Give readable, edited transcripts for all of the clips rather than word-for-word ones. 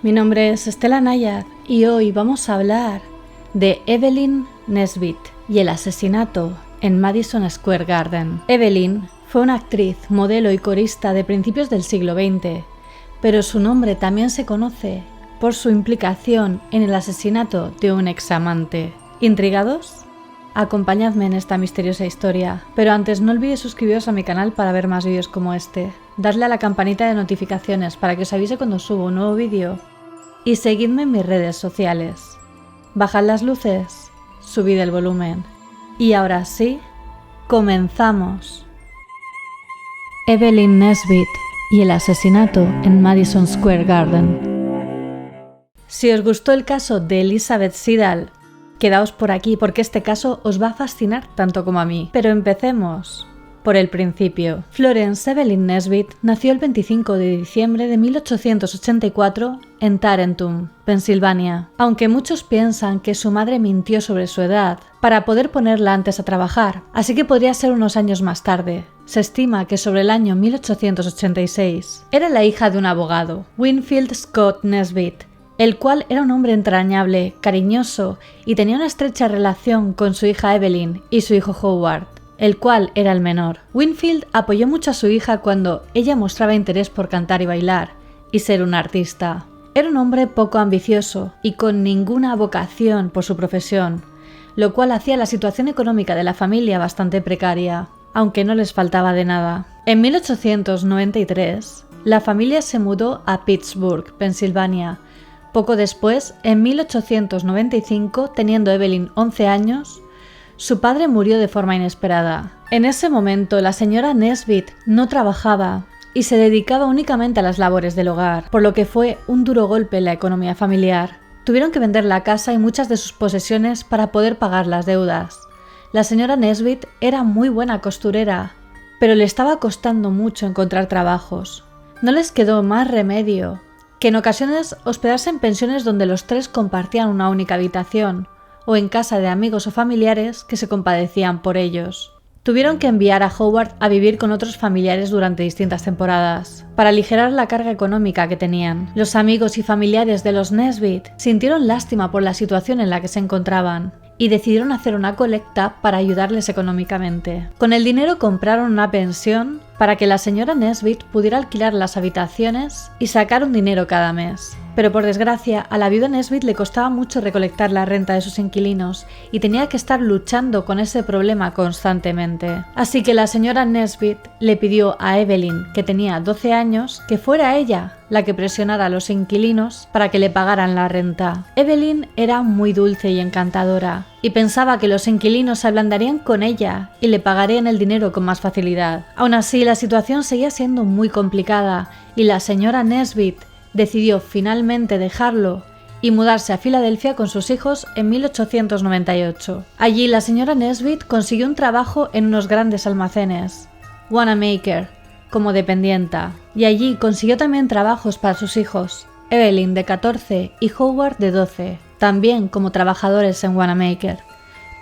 Mi nombre es Estela Nayar y hoy vamos a hablar de Evelyn Nesbit y el asesinato en Madison Square Garden. Evelyn fue una actriz, modelo y corista de principios del siglo XX, pero su nombre también se conoce por su implicación en el asesinato de un examante. ¿Intrigados? Acompañadme en esta misteriosa historia, pero antes no olvidéis suscribiros a mi canal para ver más vídeos como este, darle a la campanita de notificaciones para que os avise cuando subo un nuevo vídeo y seguidme en mis redes sociales. Bajad las luces, subid el volumen y ahora sí, comenzamos. Evelyn Nesbit y el asesinato en Madison Square Garden. Si os gustó el caso de Elizabeth Siddall, quedaos por aquí porque este caso os va a fascinar tanto como a mí. Pero empecemos por el principio. Florence Evelyn Nesbit nació el 25 de diciembre de 1884 en Tarentum, Pensilvania. Aunque muchos piensan que su madre mintió sobre su edad para poder ponerla antes a trabajar, así que podría ser unos años más tarde. Se estima que sobre el año 1886. Era la hija de un abogado, Winfield Scott Nesbit, el cual era un hombre entrañable, cariñoso y tenía una estrecha relación con su hija Evelyn y su hijo Howard, el cual era el menor. Winfield apoyó mucho a su hija cuando ella mostraba interés por cantar y bailar y ser un artista. Era un hombre poco ambicioso y con ninguna vocación por su profesión, lo cual hacía la situación económica de la familia bastante precaria, aunque no les faltaba de nada. En 1893, la familia se mudó a Pittsburgh, Pensilvania. Poco después, en 1895, teniendo Evelyn 11 años, su padre murió de forma inesperada. En ese momento, la señora Nesbit no trabajaba y se dedicaba únicamente a las labores del hogar, por lo que fue un duro golpe en la economía familiar. Tuvieron que vender la casa y muchas de sus posesiones para poder pagar las deudas. La señora Nesbit era muy buena costurera, pero le estaba costando mucho encontrar trabajos. No les quedó más remedio que en ocasiones hospedarse en pensiones donde los tres compartían una única habitación, o en casa de amigos o familiares que se compadecían por ellos. Tuvieron que enviar a Howard a vivir con otros familiares durante distintas temporadas, para aligerar la carga económica que tenían. Los amigos y familiares de los Nesbit sintieron lástima por la situación en la que se encontraban, y decidieron hacer una colecta para ayudarles económicamente. Con el dinero compraron una pensión para que la señora Nesbit pudiera alquilar las habitaciones y sacar un dinero cada mes. Pero por desgracia, a la viuda Nesbit le costaba mucho recolectar la renta de sus inquilinos y tenía que estar luchando con ese problema constantemente. Así que la señora Nesbit le pidió a Evelyn, que tenía 12 años, que fuera ella la que presionara a los inquilinos para que le pagaran la renta. Evelyn era muy dulce y encantadora y pensaba que los inquilinos se ablandarían con ella y le pagarían el dinero con más facilidad. Aún así, la situación seguía siendo muy complicada y la señora Nesbit decidió finalmente dejarlo y mudarse a Filadelfia con sus hijos en 1898. Allí la señora Nesbit consiguió un trabajo en unos grandes almacenes, Wanamaker, como dependienta, y allí consiguió también trabajos para sus hijos, Evelyn de 14 y Howard de 12, también como trabajadores en Wanamaker.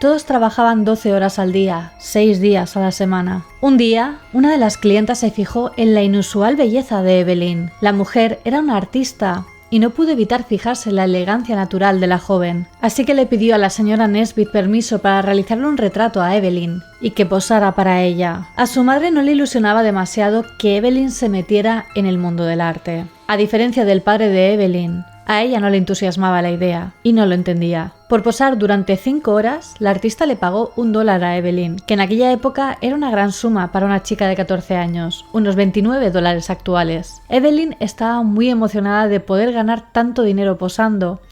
Todos trabajaban 12 horas al día, 6 días a la semana. Un día, una de las clientas se fijó en la inusual belleza de Evelyn. La mujer era una artista y no pudo evitar fijarse en la elegancia natural de la joven. Así que le pidió a la señora Nesbit permiso para realizarle un retrato a Evelyn y que posara para ella. A su madre no le ilusionaba demasiado que Evelyn se metiera en el mundo del arte. A diferencia del padre de Evelyn, a ella no le entusiasmaba la idea y no lo entendía. Por posar durante 5 horas, la artista le pagó $1 a Evelyn, que en aquella época era una gran suma para una chica de 14 años, unos $29 actuales. Evelyn estaba muy emocionada de poder ganar tanto dinero posando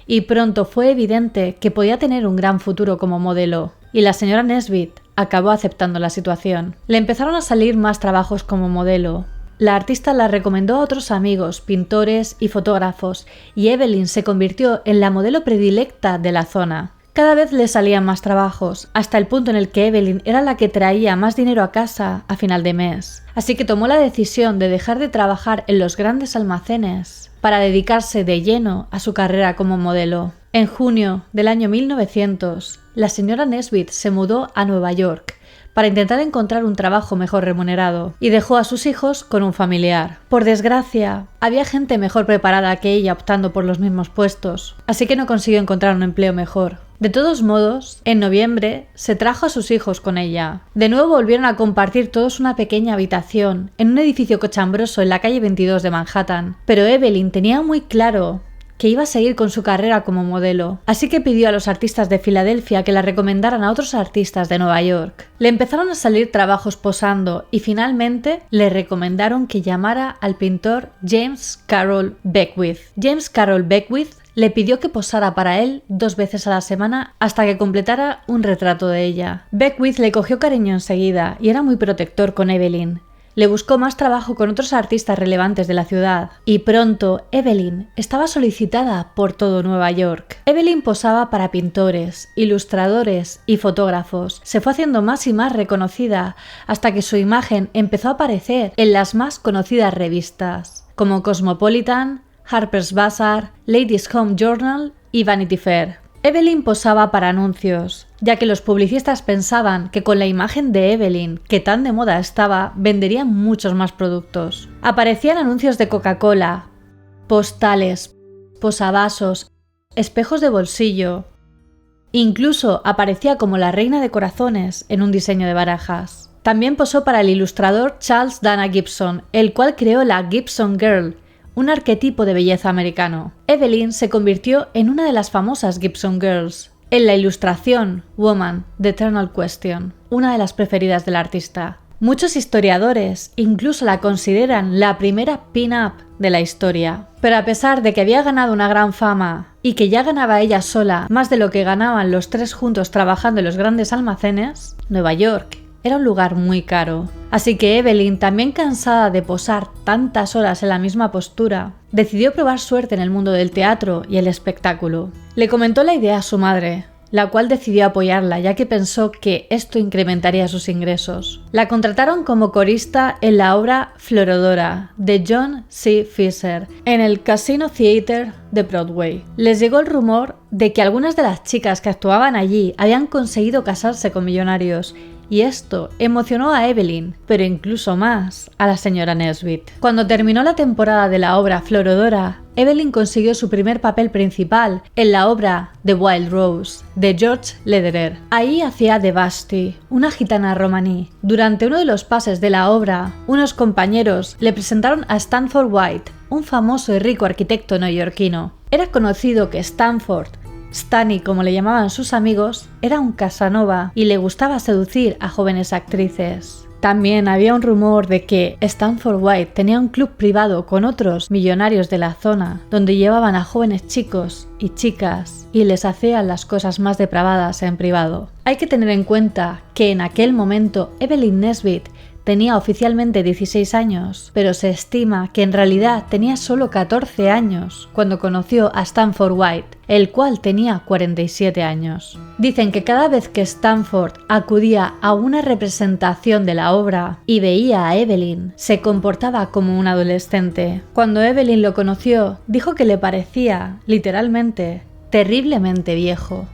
y pronto fue evidente que podía tener un gran futuro como modelo. Y la señora Nesbit acabó aceptando la situación. Le empezaron a salir más trabajos como modelo. La artista la recomendó a otros amigos, pintores y fotógrafos, y Evelyn se convirtió en la modelo predilecta de la zona. Cada vez le salían más trabajos, hasta el punto en el que Evelyn era la que traía más dinero a casa a final de mes. Así que tomó la decisión de dejar de trabajar en los grandes almacenes para dedicarse de lleno a su carrera como modelo. En junio del año 1900, la señora Nesbit se mudó a Nueva York para intentar encontrar un trabajo mejor remunerado y dejó a sus hijos con un familiar. Por desgracia, había gente mejor preparada que ella optando por los mismos puestos, así que no consiguió encontrar un empleo mejor. De todos modos, en noviembre se trajo a sus hijos con ella. De nuevo volvieron a compartir todos una pequeña habitación en un edificio cochambroso en la calle 22 de Manhattan, pero Evelyn tenía muy claro que iba a seguir con su carrera como modelo, así que pidió a los artistas de Filadelfia que la recomendaran a otros artistas de Nueva York. Le empezaron a salir trabajos posando y finalmente le recomendaron que llamara al pintor James Carroll Beckwith. James Carroll Beckwith le pidió que posara para él 2 veces a la semana hasta que completara un retrato de ella. Beckwith le cogió cariño enseguida y era muy protector con Evelyn. Le buscó más trabajo con otros artistas relevantes de la ciudad y pronto Evelyn estaba solicitada por todo Nueva York. Evelyn posaba para pintores, ilustradores y fotógrafos. Se fue haciendo más y más reconocida hasta que su imagen empezó a aparecer en las más conocidas revistas como Cosmopolitan, Harper's Bazaar, Ladies' Home Journal y Vanity Fair. Evelyn posaba para anuncios, ya que los publicistas pensaban que con la imagen de Evelyn, que tan de moda estaba, venderían muchos más productos. Aparecían anuncios de Coca-Cola, postales, posavasos, espejos de bolsillo. Incluso aparecía como la reina de corazones en un diseño de barajas. También posó para el ilustrador Charles Dana Gibson, el cual creó la Gibson Girl, un arquetipo de belleza americano. Evelyn se convirtió en una de las famosas Gibson Girls. En la ilustración Woman, The Eternal Question, una de las preferidas del artista. Muchos historiadores incluso la consideran la primera pin-up de la historia. Pero a pesar de que había ganado una gran fama y que ya ganaba ella sola más de lo que ganaban los 3 juntos trabajando en los grandes almacenes, Nueva York era un lugar muy caro. Así que Evelyn, también cansada de posar tantas horas en la misma postura, decidió probar suerte en el mundo del teatro y el espectáculo. Le comentó la idea a su madre, la cual decidió apoyarla ya que pensó que esto incrementaría sus ingresos. La contrataron como corista en la obra Florodora de John C. Fisher en el Casino Theatre de Broadway. Les llegó el rumor de que algunas de las chicas que actuaban allí habían conseguido casarse con millonarios y esto emocionó a Evelyn, pero incluso más a la señora Nesbit. Cuando terminó la temporada de la obra Florodora, Evelyn consiguió su primer papel principal en la obra The Wild Rose de George Lederer. Ahí hacía de Vashti, una gitana romaní. Durante uno de los pases de la obra, unos compañeros le presentaron a Stanford White, un famoso y rico arquitecto neoyorquino. Era conocido que Stanford, Stanny, como le llamaban sus amigos, era un Casanova y le gustaba seducir a jóvenes actrices. También había un rumor de que Stanford White tenía un club privado con otros millonarios de la zona, donde llevaban a jóvenes chicos y chicas y les hacían las cosas más depravadas en privado. Hay que tener en cuenta que en aquel momento Evelyn Nesbit tenía oficialmente 16 años, pero se estima que en realidad tenía solo 14 años cuando conoció a Stanford White, el cual tenía 47 años. Dicen que cada vez que Stanford acudía a una representación de la obra y veía a Evelyn, se comportaba como un adolescente. Cuando Evelyn lo conoció, dijo que le parecía, literalmente, terriblemente viejo.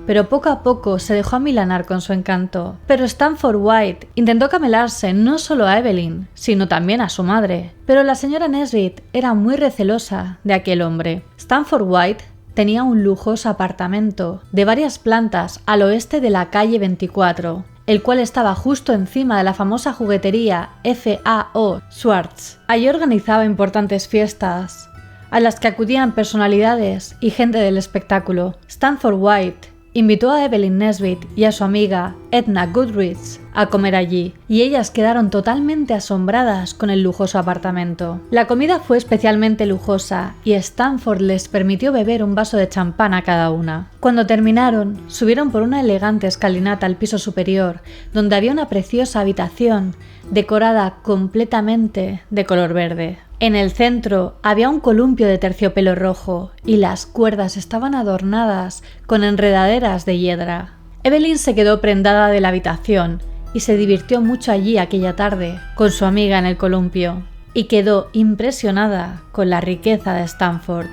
Pero poco a poco se dejó amilanar con su encanto. Pero Stanford White intentó camelarse no solo a Evelyn, sino también a su madre. Pero la señora Nesbit era muy recelosa de aquel hombre. Stanford White tenía un lujoso apartamento de varias plantas al oeste de la calle 24, el cual estaba justo encima de la famosa juguetería F.A.O. Schwarz. Allí organizaba importantes fiestas, a las que acudían personalidades y gente del espectáculo. Stanford White invitó a Evelyn Nesbit y a su amiga Edna Goodrich a comer allí, y ellas quedaron totalmente asombradas con el lujoso apartamento. La comida fue especialmente lujosa y Stanford les permitió beber un vaso de champán a cada una. Cuando terminaron, subieron por una elegante escalinata al piso superior, donde había una preciosa habitación decorada completamente de color verde. En el centro había un columpio de terciopelo rojo y las cuerdas estaban adornadas con enredaderas de hiedra. Evelyn se quedó prendada de la habitación y se divirtió mucho allí aquella tarde con su amiga en el columpio y quedó impresionada con la riqueza de Stanford.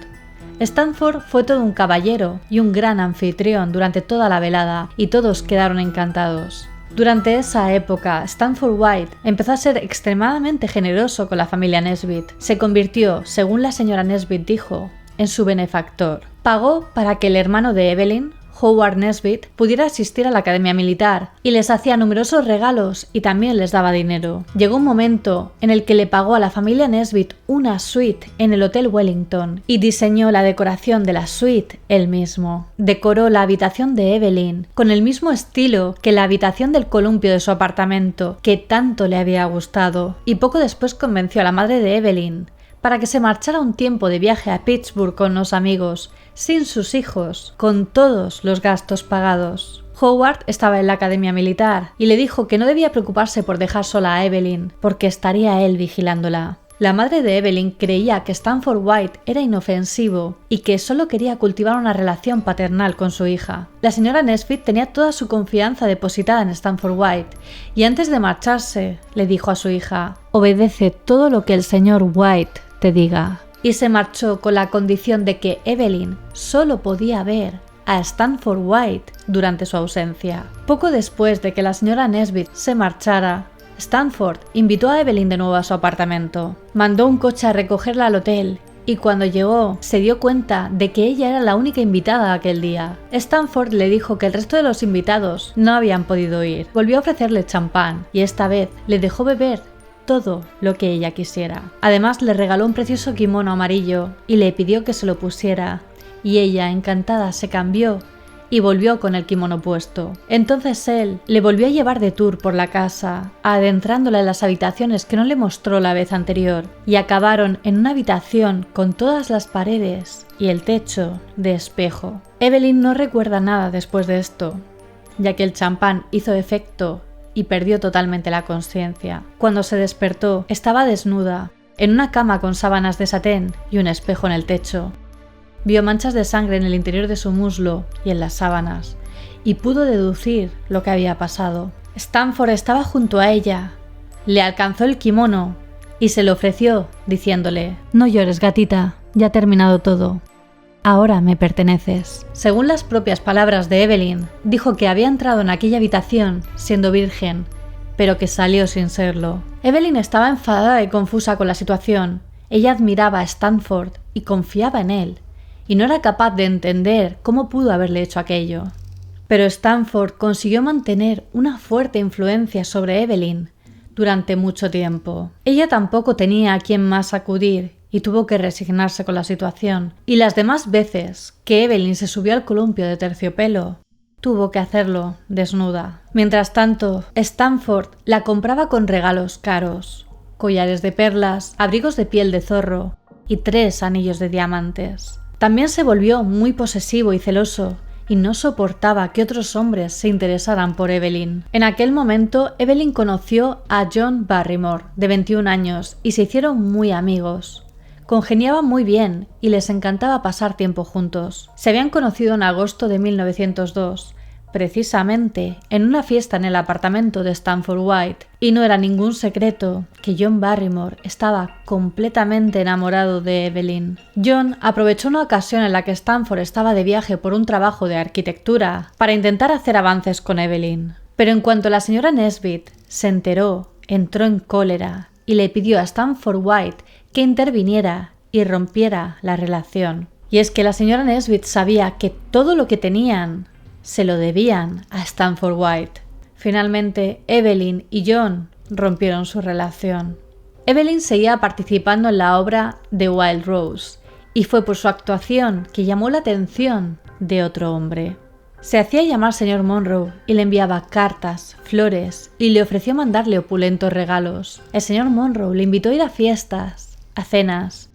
Stanford fue todo un caballero y un gran anfitrión durante toda la velada y todos quedaron encantados. Durante esa época, Stanford White empezó a ser extremadamente generoso con la familia Nesbitt. Se convirtió, según la señora Nesbitt dijo, en su benefactor. Pagó para que el hermano de Evelyn, Howard Nesbitt, pudiera asistir a la academia militar y les hacía numerosos regalos y también les daba dinero. Llegó un momento en el que le pagó a la familia Nesbitt una suite en el Hotel Wellington y diseñó la decoración de la suite él mismo. Decoró la habitación de Evelyn con el mismo estilo que la habitación del columpio de su apartamento, que tanto le había gustado, y poco después convenció a la madre de Evelyn para que se marchara un tiempo de viaje a Pittsburgh con los amigos, sin sus hijos, con todos los gastos pagados. Howard estaba en la academia militar y le dijo que no debía preocuparse por dejar sola a Evelyn, porque estaría él vigilándola. La madre de Evelyn creía que Stanford White era inofensivo y que solo quería cultivar una relación paternal con su hija. La señora Nesbitt tenía toda su confianza depositada en Stanford White y antes de marcharse le dijo a su hija: «Obedece todo lo que el señor White te diga». Y se marchó con la condición de que Evelyn solo podía ver a Stanford White durante su ausencia. Poco después de que la señora Nesbitt se marchara, Stanford invitó a Evelyn de nuevo a su apartamento. Mandó un coche a recogerla al hotel y cuando llegó se dio cuenta de que ella era la única invitada aquel día. Stanford le dijo que el resto de los invitados no habían podido ir. Volvió a ofrecerle champán y esta vez le dejó beber todo lo que ella quisiera. Además le regaló un precioso kimono amarillo y le pidió que se lo pusiera y ella, encantada, se cambió y volvió con el kimono puesto. Entonces él le volvió a llevar de tour por la casa, adentrándola en las habitaciones que no le mostró la vez anterior, y acabaron en una habitación con todas las paredes y el techo de espejo. Evelyn no recuerda nada después de esto, ya que el champán hizo efecto y perdió totalmente la conciencia. Cuando se despertó, estaba desnuda, en una cama con sábanas de satén y un espejo en el techo. Vio manchas de sangre en el interior de su muslo y en las sábanas, y pudo deducir lo que había pasado. Stanford estaba junto a ella, le alcanzó el kimono y se lo ofreció, diciéndole: «No llores, gatita, ya ha terminado todo. Ahora me perteneces». Según las propias palabras de Evelyn, dijo que había entrado en aquella habitación siendo virgen, pero que salió sin serlo. Evelyn estaba enfadada y confusa con la situación. Ella admiraba a Stanford y confiaba en él, y no era capaz de entender cómo pudo haberle hecho aquello. Pero Stanford consiguió mantener una fuerte influencia sobre Evelyn durante mucho tiempo. Ella tampoco tenía a quién más acudir y tuvo que resignarse con la situación. Y las demás veces que Evelyn se subió al columpio de terciopelo, tuvo que hacerlo desnuda. Mientras tanto, Stanford la compraba con regalos caros: collares de perlas, abrigos de piel de zorro y 3 anillos de diamantes. También se volvió muy posesivo y celoso y no soportaba que otros hombres se interesaran por Evelyn. En aquel momento, Evelyn conoció a John Barrymore, de 21 años, y se hicieron muy amigos. Congeniaban muy bien y les encantaba pasar tiempo juntos. Se habían conocido en agosto de 1902, precisamente en una fiesta en el apartamento de Stanford White, y no era ningún secreto que John Barrymore estaba completamente enamorado de Evelyn. John aprovechó una ocasión en la que Stanford estaba de viaje por un trabajo de arquitectura para intentar hacer avances con Evelyn. Pero en cuanto la señora Nesbitt se enteró, entró en cólera y le pidió a Stanford White que interviniera y rompiera la relación. Y es que la señora Nesbitt sabía que todo lo que tenían se lo debían a Stanford White. Finalmente, Evelyn y John rompieron su relación. Evelyn seguía participando en la obra The Wild Rose y fue por su actuación que llamó la atención de otro hombre. Se hacía llamar señor Monroe y le enviaba cartas, flores y le ofreció mandarle opulentos regalos. El señor Monroe le invitó a ir a fiestas, a cenas,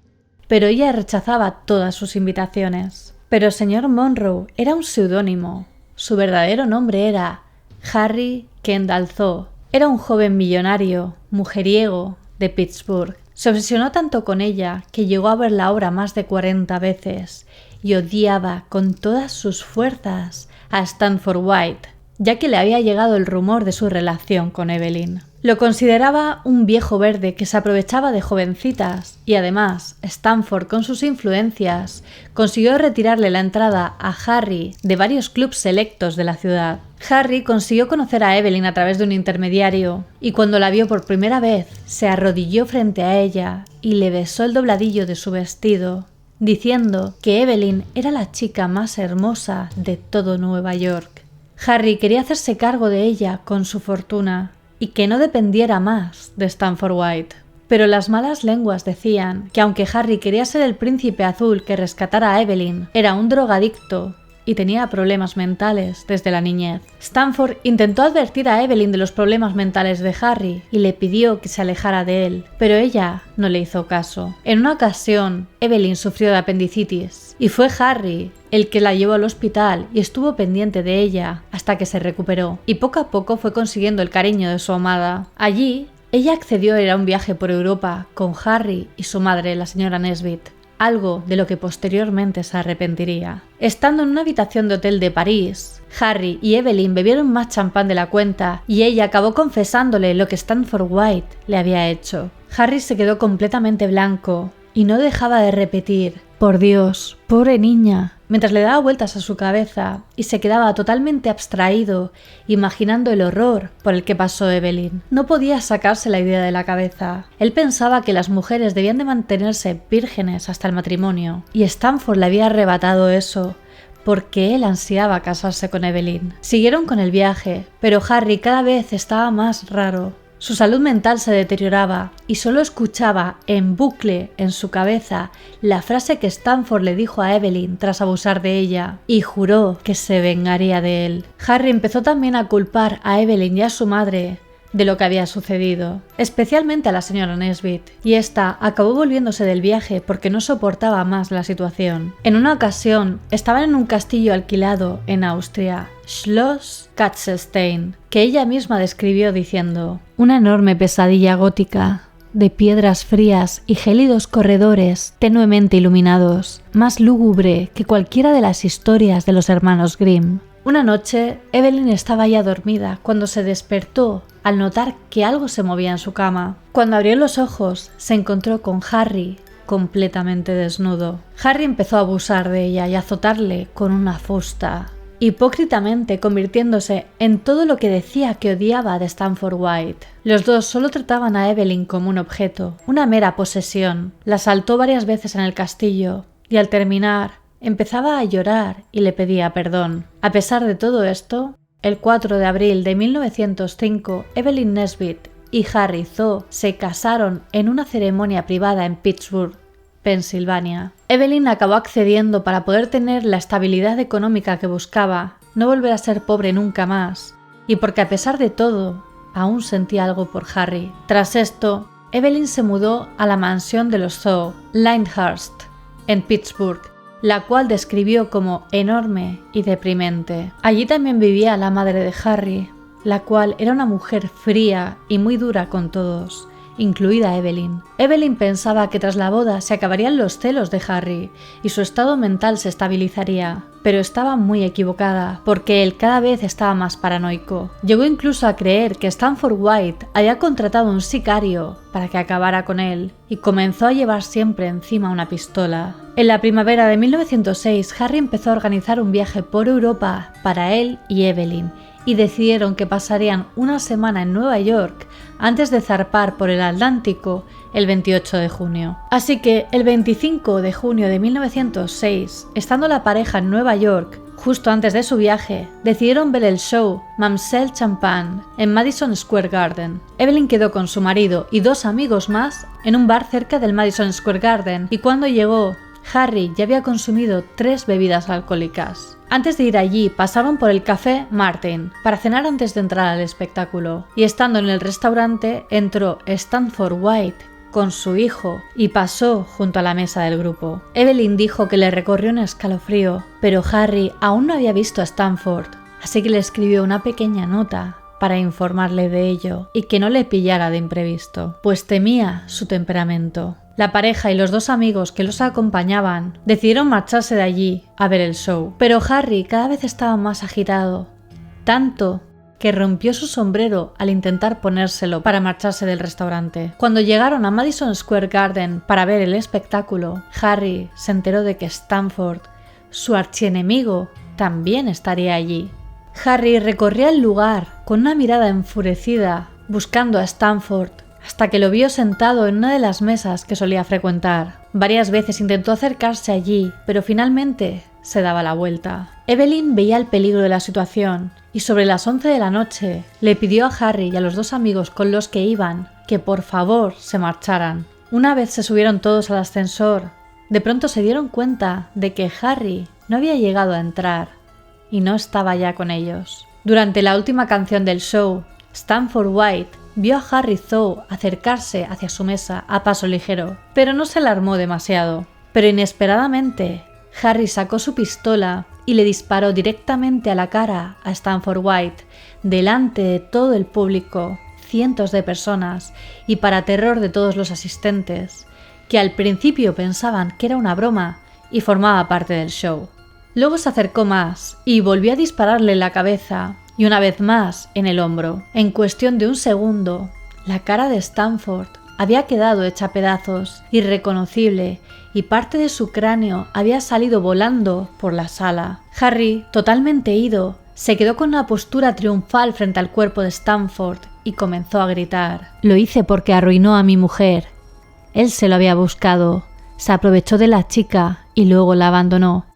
pero ella rechazaba todas sus invitaciones. Pero el señor Monroe era un seudónimo. Su verdadero nombre era Harry Kendall Thaw. Era un joven millonario, mujeriego, de Pittsburgh. Se obsesionó tanto con ella que llegó a ver la obra más de 40 veces y odiaba con todas sus fuerzas a Stanford White, ya que le había llegado el rumor de su relación con Evelyn. Lo consideraba un viejo verde que se aprovechaba de jovencitas y además Stanford, con sus influencias, consiguió retirarle la entrada a Harry de varios clubes selectos de la ciudad. Harry consiguió conocer a Evelyn a través de un intermediario y cuando la vio por primera vez se arrodilló frente a ella y le besó el dobladillo de su vestido, diciendo que Evelyn era la chica más hermosa de todo Nueva York. Harry quería hacerse cargo de ella con su fortuna y que no dependiera más de Stanford White. Pero las malas lenguas decían que aunque Harry quería ser el príncipe azul que rescatara a Evelyn, era un drogadicto y tenía problemas mentales desde la niñez. Stanford intentó advertir a Evelyn de los problemas mentales de Harry y le pidió que se alejara de él, pero ella no le hizo caso. En una ocasión, Evelyn sufrió de apendicitis y fue Harry el que la llevó al hospital y estuvo pendiente de ella hasta que se recuperó, y poco a poco fue consiguiendo el cariño de su amada. Allí, ella accedió a ir a un viaje por Europa con Harry y su madre, la señora Nesbit, algo de lo que posteriormente se arrepentiría. Estando en una habitación de hotel de París, Harry y Evelyn bebieron más champán de la cuenta y ella acabó confesándole lo que Stanford White le había hecho. Harry se quedó completamente blanco y no dejaba de repetir: «Por Dios, pobre niña», mientras le daba vueltas a su cabeza y se quedaba totalmente abstraído, imaginando el horror por el que pasó Evelyn. No podía sacarse la idea de la cabeza. Él pensaba que las mujeres debían de mantenerse vírgenes hasta el matrimonio, y Stanford le había arrebatado eso, porque él ansiaba casarse con Evelyn. Siguieron con el viaje, pero Harry cada vez estaba más raro. Su salud mental se deterioraba y solo escuchaba en bucle en su cabeza la frase que Stanford le dijo a Evelyn tras abusar de ella, y juró que se vengaría de él. Harry empezó también a culpar a Evelyn y a su madre de lo que había sucedido, especialmente a la señora Nesbit, y ésta acabó volviéndose del viaje porque no soportaba más la situación. En una ocasión, estaban en un castillo alquilado en Austria, Schloss Katzestein, que ella misma describió diciendo: «Una enorme pesadilla gótica, de piedras frías y gélidos corredores tenuemente iluminados, más lúgubre que cualquiera de las historias de los hermanos Grimm». Una noche, Evelyn estaba ya dormida cuando se despertó al notar que algo se movía en su cama. Cuando abrió los ojos, se encontró con Harry completamente desnudo. Harry empezó a abusar de ella y a azotarle con una fusta, hipócritamente convirtiéndose en todo lo que decía que odiaba de Stanford White. Los dos solo trataban a Evelyn como un objeto, una mera posesión. La asaltó varias veces en el castillo y al terminar empezaba a llorar y le pedía perdón. A pesar de todo esto, el 4 de abril de 1905, Evelyn Nesbit y Harry Zoo se casaron en una ceremonia privada en Pittsburgh, Pensilvania. Evelyn acabó accediendo para poder tener la estabilidad económica que buscaba, no volver a ser pobre nunca más, y porque a pesar de todo, aún sentía algo por Harry. Tras esto, Evelyn se mudó a la mansión de los Zoo, Lyndhurst, en Pittsburgh, la cual describió como enorme y deprimente. Allí también vivía la madre de Harry, la cual era una mujer fría y muy dura con todos, incluida Evelyn. Evelyn pensaba que tras la boda se acabarían los celos de Harry y su estado mental se estabilizaría, pero estaba muy equivocada porque él cada vez estaba más paranoico. Llegó incluso a creer que Stanford White había contratado un sicario para que acabara con él y comenzó a llevar siempre encima una pistola. En la primavera de 1906, Harry empezó a organizar un viaje por Europa para él y Evelyn, y decidieron que pasarían una semana en Nueva York antes de zarpar por el Atlántico el 28 de junio. Así que el 25 de junio de 1906, estando la pareja en Nueva York, justo antes de su viaje, decidieron ver el show Mamselle Champagne en Madison Square Garden. Evelyn quedó con su marido y dos amigos más en un bar cerca del Madison Square Garden, y cuando llegó, Harry ya había consumido 3 bebidas alcohólicas. Antes de ir allí, pasaron por el Café Martin para cenar antes de entrar al espectáculo, y estando en el restaurante entró Stanford White con su hijo y pasó junto a la mesa del grupo. Evelyn dijo que le recorrió un escalofrío, pero Harry aún no había visto a Stanford, así que le escribió una pequeña nota para informarle de ello y que no le pillara de imprevisto, pues temía su temperamento. La pareja y los 2 amigos que los acompañaban decidieron marcharse de allí a ver el show, pero Harry cada vez estaba más agitado, tanto que rompió su sombrero al intentar ponérselo para marcharse del restaurante. Cuando llegaron a Madison Square Garden para ver el espectáculo, Harry se enteró de que Stanford, su archienemigo, también estaría allí. Harry recorría el lugar con una mirada enfurecida, buscando a Stanford, hasta que lo vio sentado en una de las mesas que solía frecuentar. Varias veces intentó acercarse allí, pero finalmente se daba la vuelta. Evelyn veía el peligro de la situación y sobre las 11 de la noche le pidió a Harry y a los 2 amigos con los que iban que por favor se marcharan. Una vez se subieron todos al ascensor, de pronto se dieron cuenta de que Harry no había llegado a entrar y no estaba ya con ellos. Durante la última canción del show, Stanford White vio a Harry Thaw acercarse hacia su mesa a paso ligero, pero no se alarmó demasiado. Pero inesperadamente, Harry sacó su pistola y le disparó directamente a la cara a Stanford White, delante de todo el público, cientos de personas, y para terror de todos los asistentes, que al principio pensaban que era una broma y formaba parte del show. Luego se acercó más y volvió a dispararle en la cabeza y una vez más en el hombro. En cuestión de un segundo, la cara de Stanford había quedado hecha pedazos, irreconocible, y parte de su cráneo había salido volando por la sala. Harry, totalmente ido, se quedó con una postura triunfal frente al cuerpo de Stanford y comenzó a gritar: «Lo hice porque arruinó a mi mujer. Él se lo había buscado, se aprovechó de la chica y luego la abandonó.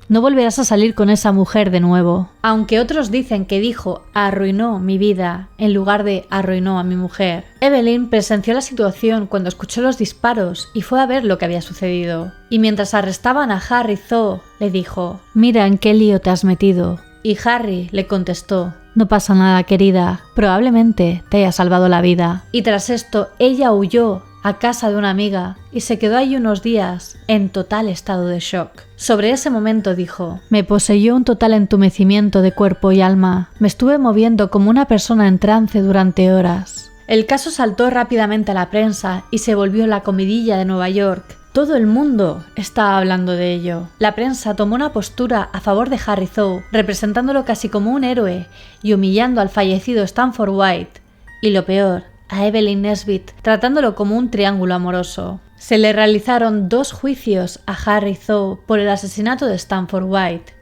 No volverás a salir con esa mujer de nuevo». Aunque otros dicen que dijo «arruinó mi vida» en lugar de «arruinó a mi mujer», Evelyn presenció la situación cuando escuchó los disparos y fue a ver lo que había sucedido. Y mientras arrestaban a Harry Thaw, le dijo: «Mira en qué lío te has metido». Y Harry le contestó: «No pasa nada, querida, probablemente te haya salvado la vida». Y tras esto, ella huyó a casa de una amiga y se quedó allí unos días en total estado de shock. Sobre ese momento dijo: «Me poseyó un total entumecimiento de cuerpo y alma. Me estuve moviendo como una persona en trance durante horas». El caso saltó rápidamente a la prensa y se volvió la comidilla de Nueva York. Todo el mundo estaba hablando de ello. La prensa tomó una postura a favor de Harry Thaw, representándolo casi como un héroe y humillando al fallecido Stanford White. Y lo peor, a Evelyn Nesbit, tratándolo como un triángulo amoroso. Se le realizaron 2 juicios a Harry Thaw por el asesinato de Stanford White,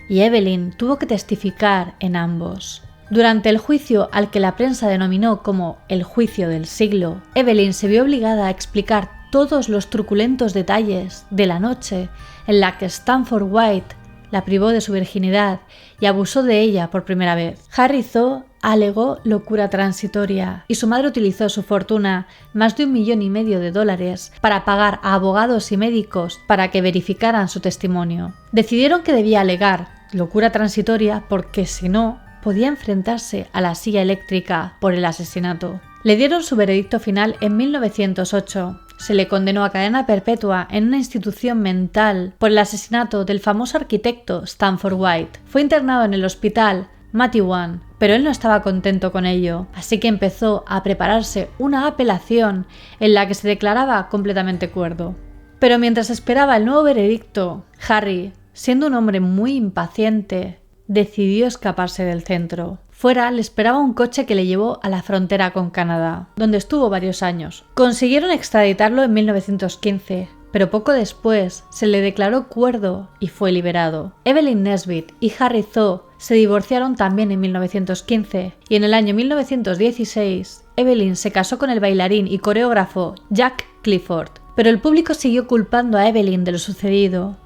y Evelyn tuvo que testificar en ambos. Durante el juicio, al que la prensa denominó como el juicio del siglo, Evelyn se vio obligada a explicar todos los truculentos detalles de la noche en la que Stanford White la privó de su virginidad y abusó de ella por primera vez. Harry Thaw alegó locura transitoria y su madre utilizó su fortuna, más de $1,5 millones, para pagar a abogados y médicos para que verificaran su testimonio. Decidieron que debía alegar locura transitoria porque si no, podía enfrentarse a la silla eléctrica por el asesinato. Le dieron su veredicto final en 1908. Se le condenó a cadena perpetua en una institución mental por el asesinato del famoso arquitecto Stanford White. Fue internado en el hospital Matthew, pero él no estaba contento con ello, así que empezó a prepararse una apelación en la que se declaraba completamente cuerdo. Pero mientras esperaba el nuevo veredicto, Harry, siendo un hombre muy impaciente, decidió escaparse del centro. Fuera le esperaba un coche que le llevó a la frontera con Canadá, donde estuvo varios años. Consiguieron extraditarlo en 1915, pero poco después se le declaró cuerdo y fue liberado. Evelyn Nesbit y Harry Thaw se divorciaron también en 1915 y en el año 1916 Evelyn se casó con el bailarín y coreógrafo Jack Clifford, pero el público siguió culpando a Evelyn de lo sucedido,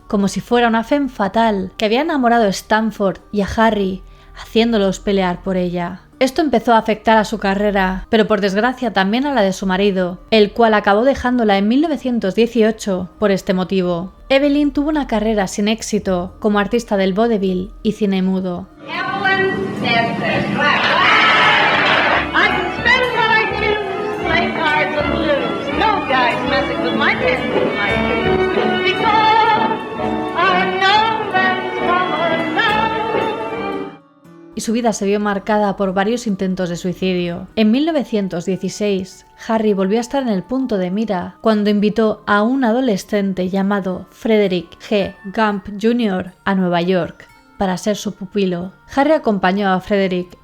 como si fuera una femme fatal que había enamorado a Stanford y a Harry, haciéndolos pelear por ella. Esto empezó a afectar a su carrera, pero por desgracia también a la de su marido, el cual acabó dejándola en 1918 por este motivo. Evelyn tuvo una carrera sin éxito como artista del vodevil y cine mudo. Y su vida se vio marcada por varios intentos de suicidio. En 1916, Harry volvió a estar en el punto de mira cuando invitó a un adolescente llamado Frederick G. Gump Jr. a Nueva York. para ser su pupilo. Harry acompañó a Frederick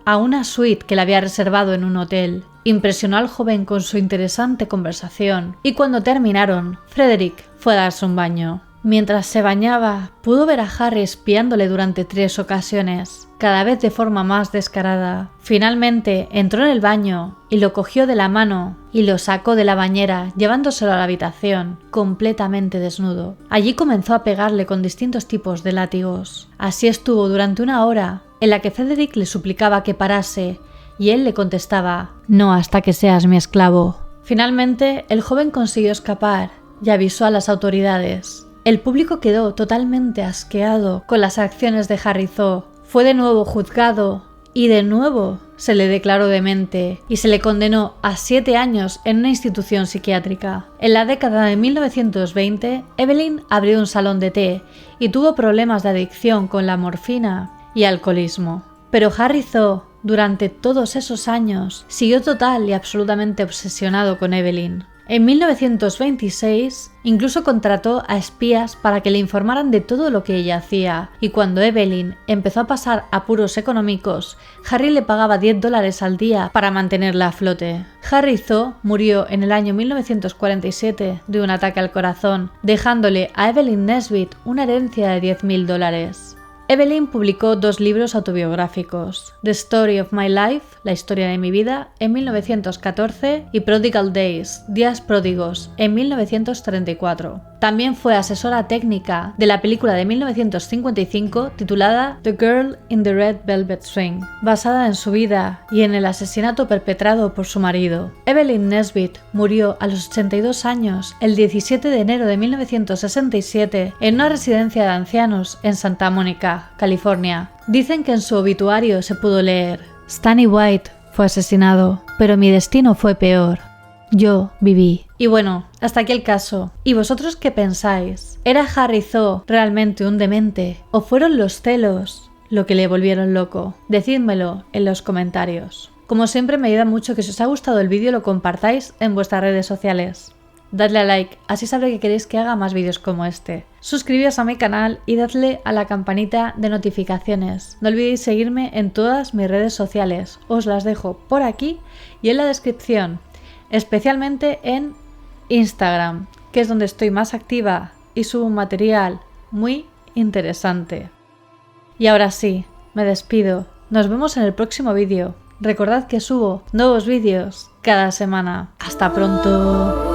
a una suite que le había reservado en un hotel. Impresionó al joven con su interesante conversación y cuando terminaron, Frederick fue a darse un baño. Mientras se bañaba, pudo ver a Harry espiándole durante 3 ocasiones, cada vez de forma más descarada. Finalmente entró en el baño y lo cogió de la mano y lo sacó de la bañera, llevándoselo a la habitación, completamente desnudo. Allí comenzó a pegarle con distintos tipos de látigos. Así estuvo durante 1 hora, en la que Frederick le suplicaba que parase, y él le contestaba: «No hasta que seas mi esclavo». Finalmente, el joven consiguió escapar y avisó a las autoridades. El público quedó totalmente asqueado con las acciones de Harry Zo. Fue de nuevo juzgado y de nuevo se le declaró demente y se le condenó a 7 años en una institución psiquiátrica. En la década de 1920, Evelyn abrió un salón de té y tuvo problemas de adicción con la morfina y alcoholismo. Pero Harry Zo, durante todos esos años, siguió total y absolutamente obsesionado con Evelyn. En 1926, incluso contrató a espías para que le informaran de todo lo que ella hacía, y cuando Evelyn empezó a pasar apuros económicos, Harry le pagaba $10 al día para mantenerla a flote. Harry Zo murió en el año 1947 de un ataque al corazón, dejándole a Evelyn Nesbit una herencia de $10.000. Evelyn publicó 2 libros autobiográficos, The Story of My Life, La historia de mi vida, en 1914 y Prodigal Days, Días pródigos, en 1934. También fue asesora técnica de la película de 1955 titulada The Girl in the Red Velvet Swing, basada en su vida y en el asesinato perpetrado por su marido. Evelyn Nesbit murió a los 82 años el 17 de enero de 1967 en una residencia de ancianos en Santa Mónica, California. Dicen que en su obituario se pudo leer: «Stanley White fue asesinado, pero mi destino fue peor. Yo viví». Y bueno, hasta aquí el caso. ¿Y vosotros qué pensáis? ¿Era Harry Zo realmente un demente? ¿O fueron los celos lo que le volvieron loco? Decídmelo en los comentarios. Como siempre, me ayuda mucho que si os ha gustado el vídeo lo compartáis en vuestras redes sociales. Dadle a like, así sabré que queréis que haga más vídeos como este. Suscribíos a mi canal y dadle a la campanita de notificaciones. No olvidéis seguirme en todas mis redes sociales. Os las dejo por aquí y en la descripción. Especialmente en Instagram, que es donde estoy más activa y subo un material muy interesante. Y ahora sí, me despido. Nos vemos en el próximo vídeo. Recordad que subo nuevos vídeos cada semana. ¡Hasta pronto!